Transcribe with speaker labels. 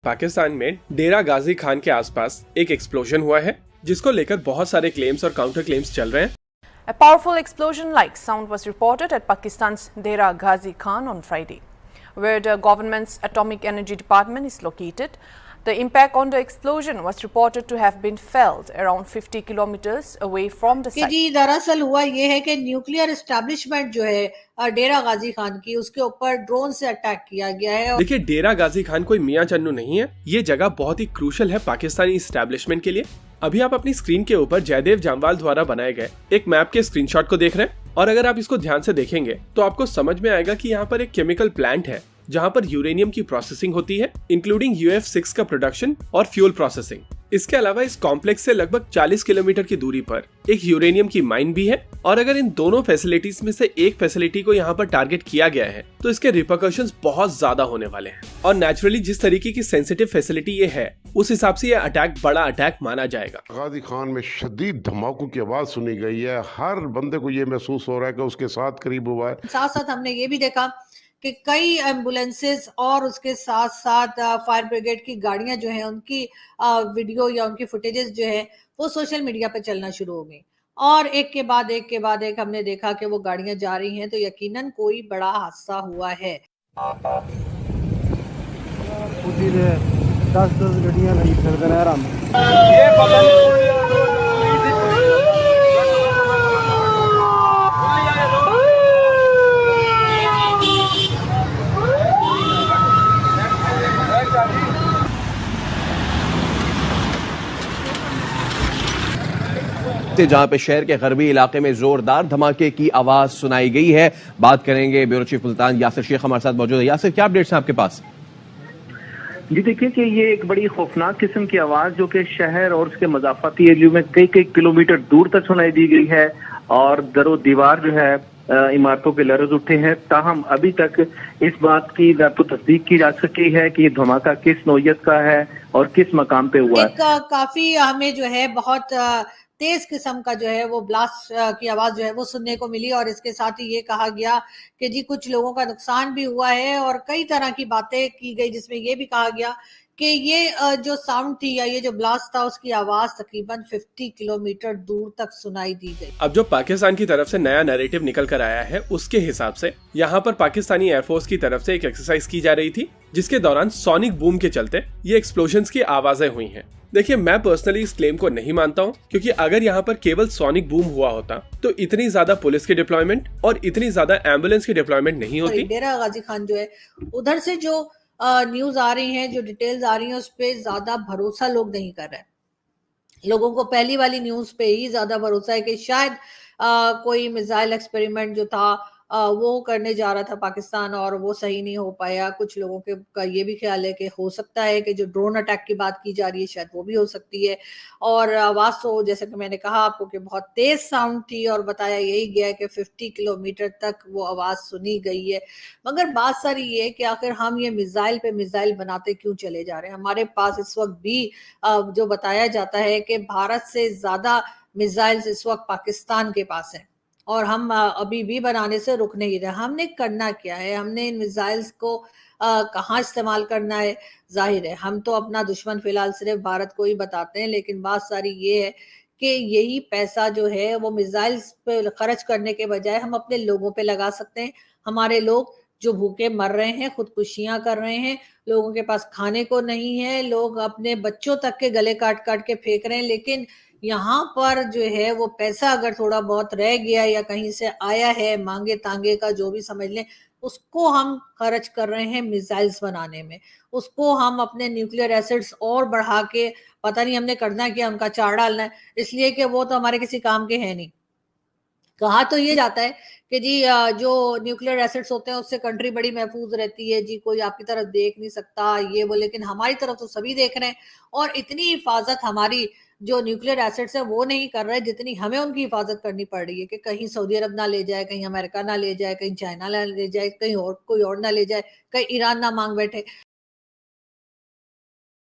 Speaker 1: पाकिस्तान में डेरा गाजी खान के आसपास एक एक्सप्लोजन हुआ है जिसको लेकर बहुत सारे क्लेम्स और काउंटर क्लेम्स चल रहे हैं।
Speaker 2: A powerful explosion-like sound was reported at Pakistan's Dera Ghazi Khan on Friday, where the government's Atomic Energy Department is located. The impact on the explosion was reported to have been felt around 50 kilometers away from the
Speaker 3: कि
Speaker 2: site.
Speaker 3: जी दरअसल हुआ ये है कि nuclear establishment जो है डेरा गाजी खान की, उसके ऊपर ड्रोन से अटैक किया गया है।
Speaker 1: देखिए, डेरा गाजी खान कोई मियां चन्नू नहीं है, ये जगह बहुत ही क्रूशल है पाकिस्तानी एस्टेब्लिशमेंट के लिए। अभी आप अपनी स्क्रीन के ऊपर जयदेव जामवाल द्वारा बनाए गए एक मैप के स्क्रीनशॉट को देख रहे हैं, और अगर आप इसको ध्यान से देखेंगे तो आपको समझ में आएगा कि यहाँ पर एक केमिकल प्लांट है जहाँ पर यूरेनियम की प्रोसेसिंग होती है, इंक्लूडिंग UF6 का प्रोडक्शन और फ्यूल प्रोसेसिंग। इसके अलावा इस कॉम्प्लेक्स से लगभग 40 किलोमीटर की दूरी पर एक यूरेनियम की माइन भी है, और अगर इन दोनों फैसिलिटीज में से एक फैसिलिटी को यहाँ पर टारगेट किया गया है तो इसके रिपरकशंस बहुत ज्यादा होने वाले हैं। और नेचुरली जिस तरीके की सेंसिटिव फैसिलिटी ये है, उस हिसाब से ये अटैक बड़ा अटैक माना जाएगा।
Speaker 4: गाजी खान में शदीद धमाकों की आवाज सुनी गई है। हर बंदे को ये महसूस हो रहा है कि उसके साथ करीब हुआ है।
Speaker 3: साथ साथ हमने ये भी देखा कि कई एम्बुलेंसेस और उसके साथ साथ फायर ब्रिगेड की गाड़ियां जो हैं, उनकी वीडियो या उनकी फुटेजेस जो है वो सोशल मीडिया पे चलना शुरू हो गई, और एक के बाद एक हमने देखा कि वो गाड़ियां जा रही हैं, तो यकीनन कोई बड़ा हादसा हुआ है।
Speaker 5: 10 गड्डियां नहीं सकते आराम।
Speaker 6: जहां पे शहर के गरबी इलाके में जोरदार धमाके की आवाज सुनाई गई है। बात करेंगे ब्यूरो चीफ मुल्तान यासिर शेख हमारे साथ मौजूद है। यासिर, क्या अपडेट्स हैं आपके पास?
Speaker 7: जी देखिए कि ये एक बड़ी खौफनाक किस्म की आवाज जो कि शहर और उसके मजाफती एरियो में कई कई किलोमीटर दूर तक सुनाई दी गई है, और दरो दीवार जो है इमारतों के लरज उठे हैं। ताहम अभी तक इस बात की ना तो तस्दीक की जा सकी है कि ये धमाका किस नौयत का है और किस मकाम पे हुआ है।
Speaker 3: काफी हमें जो है बहुत तेज किस्म का जो है वो ब्लास्ट की आवाज जो है वो सुनने को मिली, और इसके साथ ही ये कहा गया कि जी कुछ लोगों का नुकसान भी हुआ है, और कई तरह की बातें की गई, जिसमें ये भी कहा गया कि ये जो साउंड थी या ये जो ब्लास्ट था उसकी आवाज तकरीबन 50 किलोमीटर दूर तक सुनाई दी गई।
Speaker 1: अब जो पाकिस्तान की तरफ से नया नैरेटिव निकल कर आया है, उसके हिसाब से यहाँ पर पाकिस्तानी एयरफोर्स की तरफ से एक एक्सरसाइज की जा रही थी, जिसके दौरान सोनिक बूम के चलते ये एक्सप्लोजन्स की आवाजें हुई हैं। देखिए, मैं पर्सनली इस क्लेम को नहीं मानता हूँ, क्योंकि अगर यहाँ पर केवल सोनिक बूम हुआ होता तो इतनी ज्यादा पुलिस की डिप्लॉयमेंट और इतनी ज्यादा एम्बुलेंस की डिप्लॉयमेंट नहीं होती।
Speaker 3: डेरा गाजी खान जो है, उधर से जो न्यूज आ रही है, जो डिटेल्स आ रही हैं, उस पे ज्यादा भरोसा लोग नहीं कर रहे। लोगों को पहली वाली न्यूज पे ही ज्यादा भरोसा है कि शायद कोई मिसाइल एक्सपेरिमेंट जो था वो करने जा रहा था पाकिस्तान, और वो सही नहीं हो पाया। कुछ लोगों के का ये भी ख्याल है कि हो सकता है कि जो ड्रोन अटैक की बात की जा रही है शायद वो भी हो सकती है। और आवाज तो जैसे कि मैंने कहा आपको कि बहुत तेज साउंड थी, और बताया यही गया है कि 50 किलोमीटर तक वो आवाज सुनी गई है। मगर बात सारी ये है कि आखिर हम ये मिसाइल पे मिसाइल बनाते क्यों चले जा रहे हैं? हमारे पास इस वक्त भी जो बताया जाता है कि भारत से ज्यादा मिसाइल्स इस वक्त पाकिस्तान के पास है, और हम अभी भी बनाने से रुक नहीं रहे। हमने करना क्या है? हमने इन मिसाइल्स को कहाँ इस्तेमाल करना है? जाहिर है हम तो अपना दुश्मन फिलहाल सिर्फ भारत को ही बताते हैं, लेकिन बात सारी ये है कि यही पैसा जो है वो मिसाइल्स पे खर्च करने के बजाय हम अपने लोगों पे लगा सकते हैं। हमारे लोग जो भूखे मर रहे हैं, खुदकुशियां कर रहे हैं, लोगों के पास खाने को नहीं है, लोग अपने बच्चों तक के गले काट काट के फेंक रहे हैं, लेकिन यहाँ पर जो है वो पैसा अगर थोड़ा बहुत रह गया या कहीं से आया है, मांगे तांगे का जो भी समझ लें, उसको हम खर्च कर रहे हैं मिसाइल्स बनाने में। उसको हम अपने न्यूक्लियर एसिड्स और बढ़ा के पता नहीं हमने करना है, कि उनका चार डालना है, इसलिए कि वो तो हमारे किसी काम के हैं नहीं। कहा तो ये जाता है कि जी जो न्यूक्लियर एसिड्स होते हैं उससे कंट्री बड़ी महफूज रहती है, जी कोई आपकी तरफ देख नहीं सकता ये वो, लेकिन हमारी तरफ तो सभी देख रहे हैं, और इतनी हिफाजत हमारी जो न्यूक्लियर एसिड्स है वो नहीं कर रहे जितनी हमें उनकी हिफाजत करनी पड़ रही है, कि कहीं सऊदी अरब ना ले जाए, कहीं अमेरिका ना ले जाए, कहीं चाइना ना ले जाए, कहीं और कोई और ना ले जाए, कहीं ईरान ना मांग बैठे।